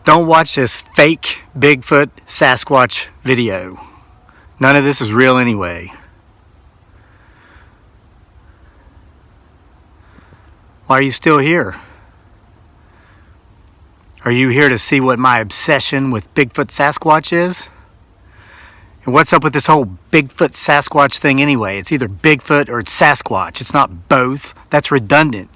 Don't watch this fake Bigfoot Sasquatch video. None of this is real anyway. Why are you still here? Are you here to see what my obsession with Bigfoot Sasquatch is? And what's up with this whole Bigfoot Sasquatch thing anyway? It's either Bigfoot or it's Sasquatch. It's not both. That's redundant.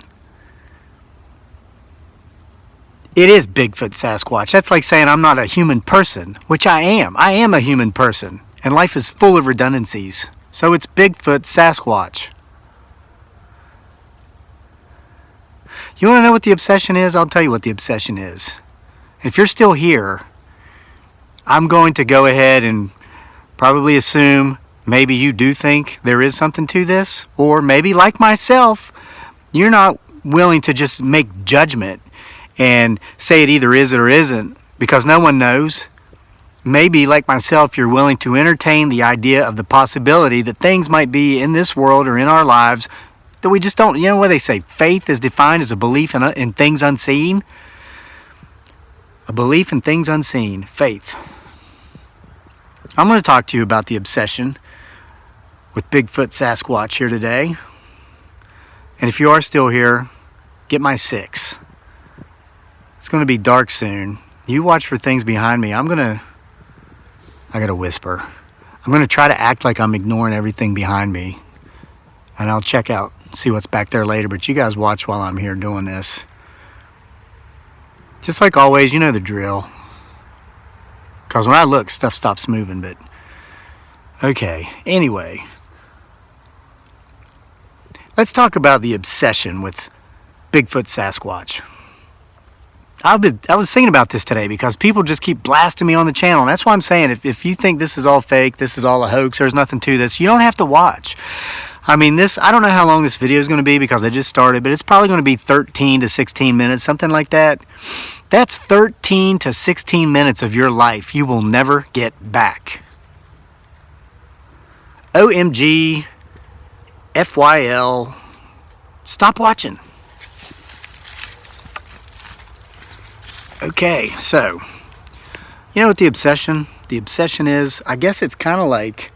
It is Bigfoot Sasquatch. That's like saying I'm not a human person, which I am. I am a human person, and life is full of redundancies. So it's Bigfoot Sasquatch. You want to know what the obsession is? I'll tell you what the obsession is. And if you're still here, I'm going to go ahead and probably assume maybe you do think there is something to this, or maybe like myself, you're not willing to just make judgment and say it either is or isn't, because no one knows. Maybe, like myself, you're willing to entertain the idea of the possibility that things might be in this world or in our lives that we just don't. You know what they say, faith is defined as a belief in things unseen? A belief in things unseen, faith. I'm going to talk to you about the obsession with Bigfoot Sasquatch here today. And if you are still here, get my 6. It's going to be dark soon. You watch for things behind me. I gotta whisper. I'm going to try to act like I'm ignoring everything behind me. And I'll check out, see what's back there later. But you guys watch while I'm here doing this. Just like always, you know the drill. Because when I look, stuff stops moving. But okay, anyway. Let's talk about the obsession with Bigfoot Sasquatch. I was thinking about this today because people just keep blasting me on the channel. And that's why I'm saying, if you think this is all fake, this is all a hoax, there's nothing to this, you don't have to watch. I mean, I don't know how long this video is going to be because I just started, but it's probably going to be 13 to 16 minutes, something like that. That's 13 to 16 minutes of your life you will never get back. OMG, FYL, stop watching. Okay, so, you know what the obsession is? I guess it's kind of like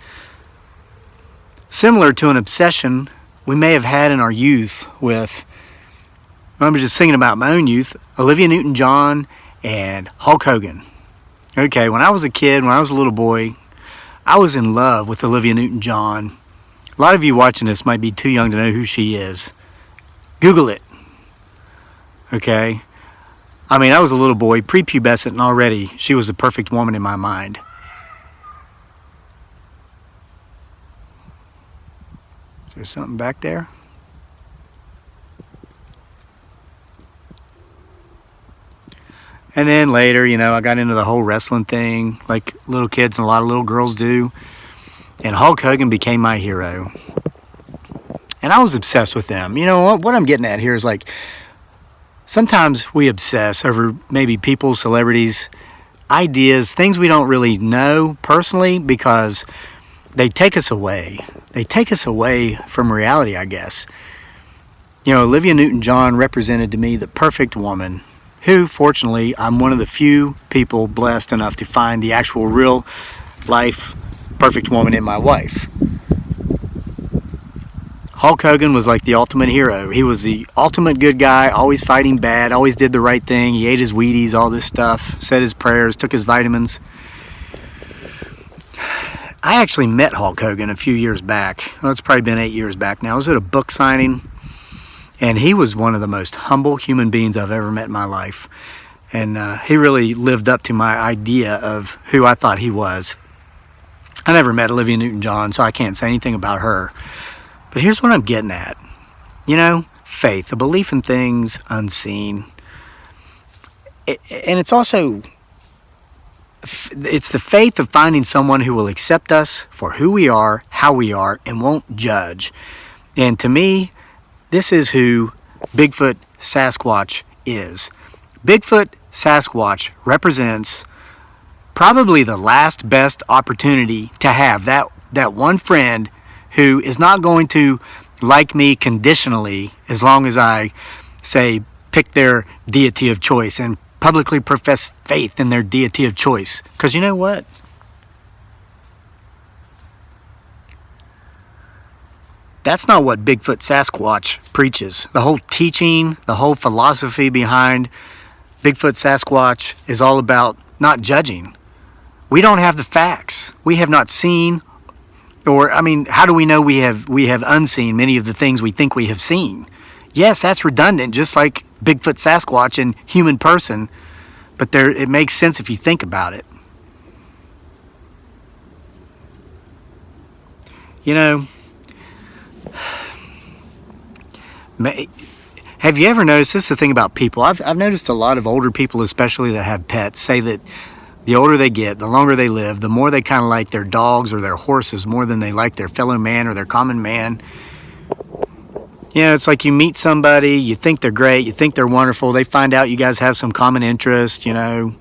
similar to an obsession we may have had in our youth with, I remember just thinking about my own youth, Olivia Newton-John and Hulk Hogan. Okay, when I was a kid, when I was a little boy, I was in love with Olivia Newton-John. A lot of you watching this might be too young to know who she is. Google it. Okay? I mean, I was a little boy, prepubescent, and already she was the perfect woman in my mind. Is there something back there? And then later, you know, I got into the whole wrestling thing, like little kids and a lot of little girls do. And Hulk Hogan became my hero. And I was obsessed with them. You know, what I'm getting at here is like, sometimes we obsess over maybe people, celebrities, ideas, things we don't really know personally because they take us away. They take us away from reality, I guess. You know, Olivia Newton-John represented to me the perfect woman who, fortunately, I'm one of the few people blessed enough to find the actual real life perfect woman in my wife. Hulk Hogan was like the ultimate hero. He was the ultimate good guy, always fighting bad, always did the right thing. He ate his Wheaties, all this stuff, said his prayers, took his vitamins. I actually met Hulk Hogan a few years back. Well, it's probably been 8 years back now. I was at a book signing, and he was one of the most humble human beings I've ever met in my life. And he really lived up to my idea of who I thought he was. I never met Olivia Newton-John, so I can't say anything about her. But here's what I'm getting at. You know, faith, a belief in things unseen. And it's also, it's the faith of finding someone who will accept us for who we are, how we are, and won't judge. And to me, this is who Bigfoot Sasquatch is. Bigfoot Sasquatch represents probably the last best opportunity to have that one friend who is not going to like me conditionally as long as I, say, pick their deity of choice and publicly profess faith in their deity of choice. Because you know what? That's not what Bigfoot Sasquatch preaches. The whole teaching, the whole philosophy behind Bigfoot Sasquatch is all about not judging. We don't have the facts. We have not seen, or I mean, how do we know we have unseen many of the things we think we have seen? Yes, that's redundant, just like Bigfoot Sasquatch and human person, but it makes sense if you think about it. You know, have you ever noticed, this is the thing about people, I've noticed a lot of older people especially that have pets say that the older they get, the longer they live, the more they kind of like their dogs or their horses more than they like their fellow man or their common man. You know, it's like you meet somebody, you think they're great, you think they're wonderful, they find out you guys have some common interest, you know,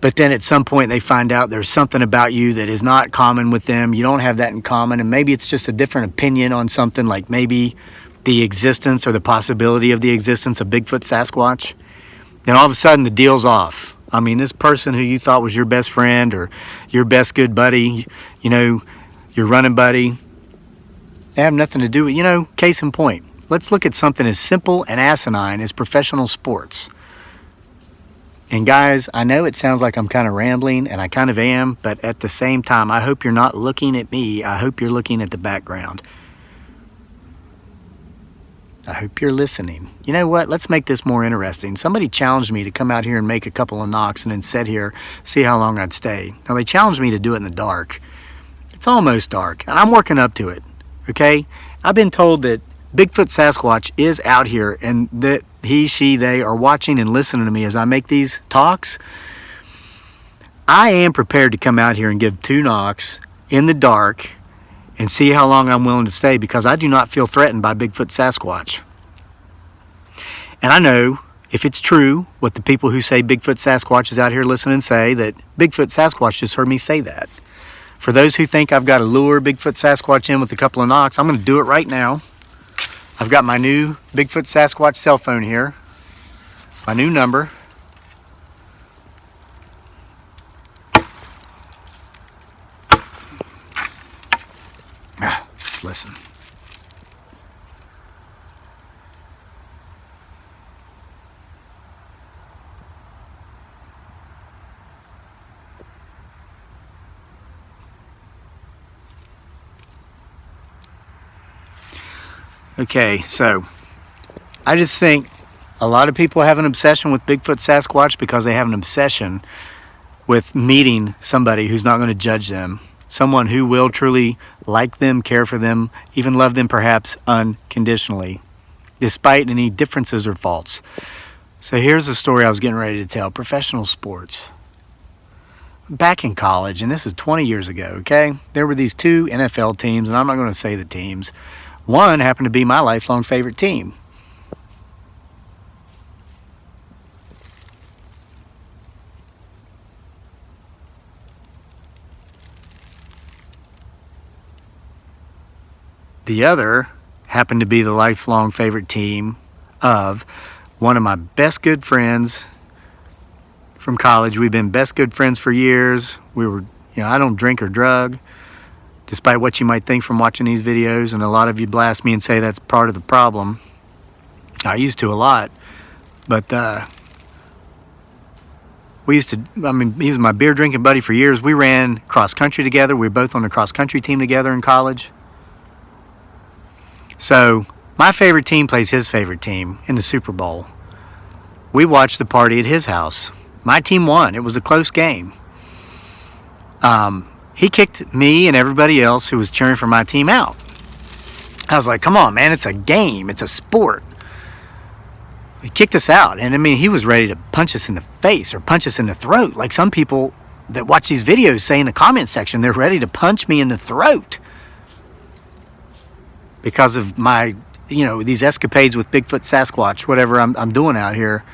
but then at some point they find out there's something about you that is not common with them. You don't have that in common, and maybe it's just a different opinion on something, like maybe the existence or the possibility of the existence of Bigfoot Sasquatch. Then all of a sudden the deal's off. I mean, this person who you thought was your best friend or your best good buddy, you know, your running buddy, they have nothing to do with, you know, case in point. Let's look at something as simple and asinine as professional sports. And guys, I know it sounds like I'm kind of rambling, and I kind of am, but at the same time, I hope you're not looking at me. I hope you're looking at the background. I hope you're listening. You know what? Let's make this more interesting. Somebody challenged me to come out here and make a couple of knocks and then sit here, see how long I'd stay. Now, they challenged me to do it in the dark. It's almost dark, and I'm working up to it, okay? I've been told that Bigfoot Sasquatch is out here, and that he, she, they are watching and listening to me as I make these talks. I am prepared to come out here and give 2 knocks in the dark and see how long I'm willing to stay, because I do not feel threatened by Bigfoot Sasquatch. And I know, if it's true, what the people who say Bigfoot Sasquatch is out here listening say, that Bigfoot Sasquatch just heard me say that. For those who think I've got to lure Bigfoot Sasquatch in with a couple of knocks, I'm going to do it right now. I've got my new Bigfoot Sasquatch cell phone here, my new number. Let's listen. Okay, so I just think a lot of people have an obsession with Bigfoot Sasquatch because they have an obsession with meeting somebody who's not going to judge them, someone who will truly like them, care for them, even love them perhaps unconditionally, despite any differences or faults. So here's the story I was getting ready to tell. Professional sports. Back in college, and this is 20 years ago, okay, there were these 2 NFL teams, and I'm not going to say the teams. One happened to be my lifelong favorite team. The other happened to be the lifelong favorite team of one of my best good friends from college. We've been best good friends for years. We were, you know, I don't drink or drug, despite what you might think from watching these videos, and a lot of you blast me and say that's part of the problem. I used to a lot, but we used to, I mean, he was my beer drinking buddy for years. We ran cross country together. We were both on the cross country team together in college. So my favorite team plays his favorite team in the Super Bowl. We watched the party at his house. My team won. It was a close game. He kicked me and everybody else who was cheering for my team out. I was like, come on, man, it's a game. It's a sport. He kicked us out. And I mean, he was ready to punch us in the face or punch us in the throat. Like some people that watch these videos say in the comment section, they're ready to punch me in the throat because of my, you know, these escapades with Bigfoot Sasquatch, whatever I'm doing out here.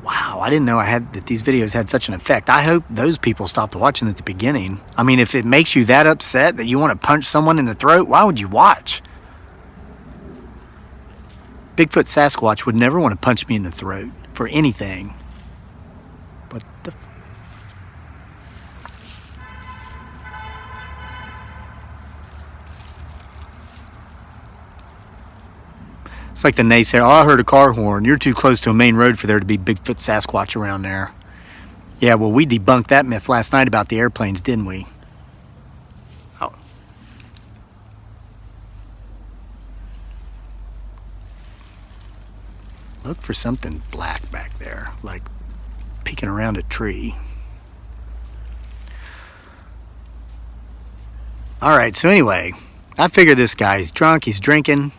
Wow, I didn't know that these videos had such an effect. I hope those people stopped watching at the beginning. I mean, if it makes you that upset that you want to punch someone in the throat, why would you watch? Bigfoot Sasquatch would never want to punch me in the throat for anything. What the... It's like the Naysayer. Oh, I heard a car horn. You're too close to a main road for there to be Bigfoot Sasquatch around there. Yeah, well, we debunked that myth last night about the airplanes, didn't we? Oh. Look for something black back there, like peeking around a tree. All right, so anyway, I figure this guy's drunk, he's drinking.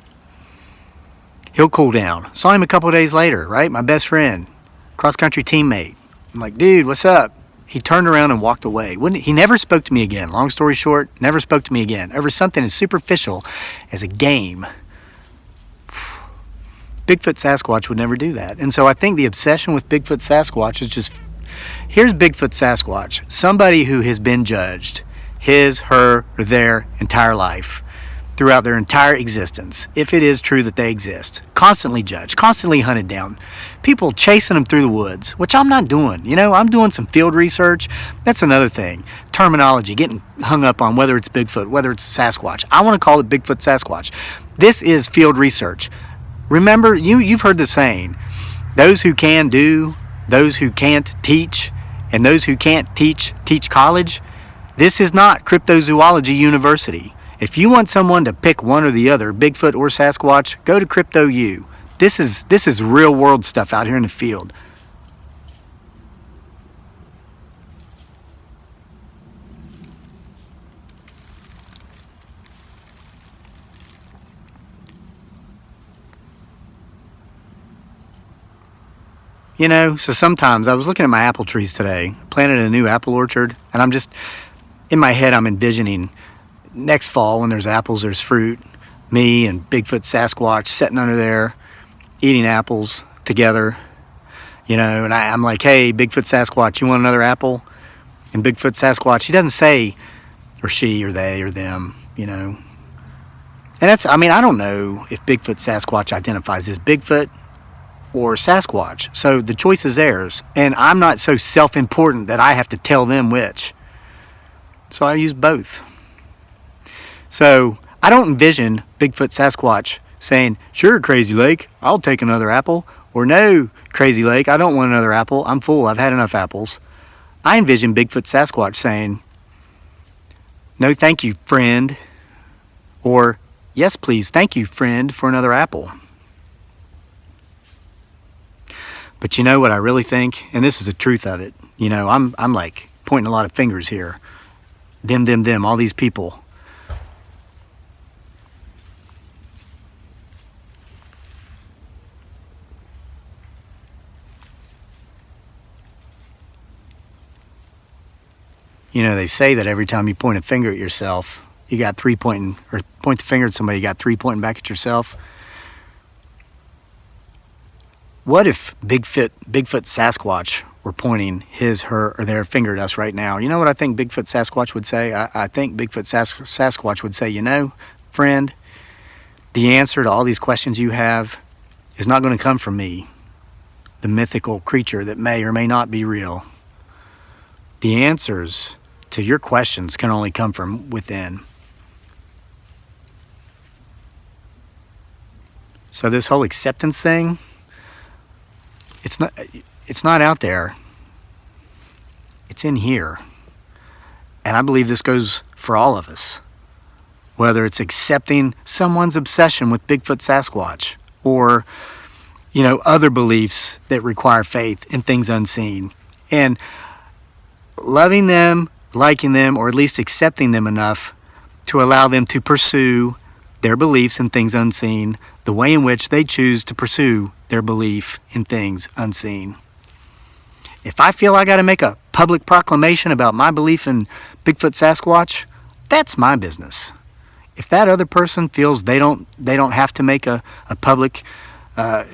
He'll cool down. Saw him a couple of days later, right? My best friend, cross-country teammate. I'm like, dude, what's up? He turned around and walked away. He never spoke to me again. Long story short, never spoke to me again. Over something as superficial as a game. Bigfoot Sasquatch would never do that. And so I think the obsession with Bigfoot Sasquatch is just... Here's Bigfoot Sasquatch. Somebody who has been judged his, her, or their entire life. Throughout their entire existence, if it is true that they exist. Constantly judged, constantly hunted down. People chasing them through the woods, which I'm not doing. You know, I'm doing some field research. That's another thing. Terminology, getting hung up on whether it's Bigfoot, whether it's Sasquatch. I want to call it Bigfoot Sasquatch. This is field research. Remember, you've heard the saying, those who can do, those who can't teach, and those who can't teach college. This is not Cryptozoology University. If you want someone to pick one or the other, Bigfoot or Sasquatch, go to Crypto U. This is real world stuff out here in the field. You know, so sometimes I was looking at my apple trees today, planted a new apple orchard, and I'm just, in my head, I'm envisioning next fall when there's apples, there's fruit, me and Bigfoot Sasquatch sitting under there eating apples together, you know, and I'm like, hey, Bigfoot Sasquatch, you want another apple? And Bigfoot Sasquatch, he doesn't say, or she, or they, or them, you know. And that's, I mean, I don't know if Bigfoot Sasquatch identifies as Bigfoot or Sasquatch, so the choice is theirs, and I'm not so self-important that I have to tell them which. So I use both. So I don't envision Bigfoot Sasquatch saying, sure, Crazy Lake, I'll take another apple. Or no, Crazy Lake, I don't want another apple. I'm full. I've had enough apples. I envision Bigfoot Sasquatch saying, no, thank you, friend. Or, yes, please, thank you, friend, for another apple. But you know what I really think? And this is the truth of it. You know, I'm like pointing a lot of fingers here. Them, all these people. You know, they say that every time you point a finger at yourself, you got three pointing, or point the finger at somebody, you got three pointing back at yourself. What if Bigfoot Sasquatch were pointing his, her, or their finger at us right now? You know what I think Bigfoot Sasquatch would say? I think Bigfoot Sasquatch would say, you know, friend, the answer to all these questions you have is not going to come from me, the mythical creature that may or may not be real. The answers to your questions can only come from within. So this whole acceptance thing, it's not out there. It's in here. And I believe this goes for all of us. Whether it's accepting someone's obsession with Bigfoot Sasquatch, or, you know, other beliefs that require faith in things unseen, and loving them, liking them, or at least accepting them enough to allow them to pursue their beliefs in things unseen the way in which they choose to pursue their belief in things unseen. If I feel I got to make a public proclamation about my belief in Bigfoot Sasquatch, that's my business. If that other person feels they don't have to make a public, cry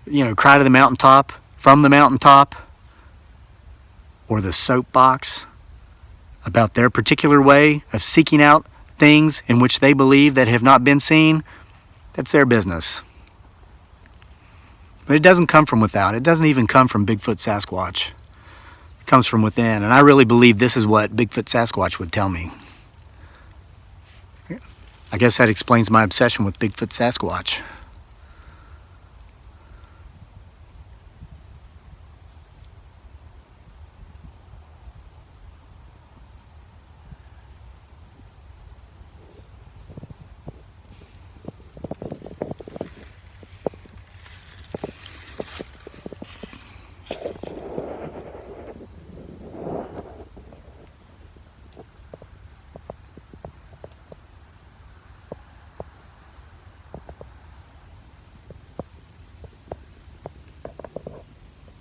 to the mountaintop, from the mountaintop, or the soapbox about their particular way of seeking out things in which they believe that have not been seen, that's their business. But it doesn't come from without. It doesn't even come from Bigfoot Sasquatch. It comes from within. And I really believe this is what Bigfoot Sasquatch would tell me. I guess that explains my obsession with Bigfoot Sasquatch.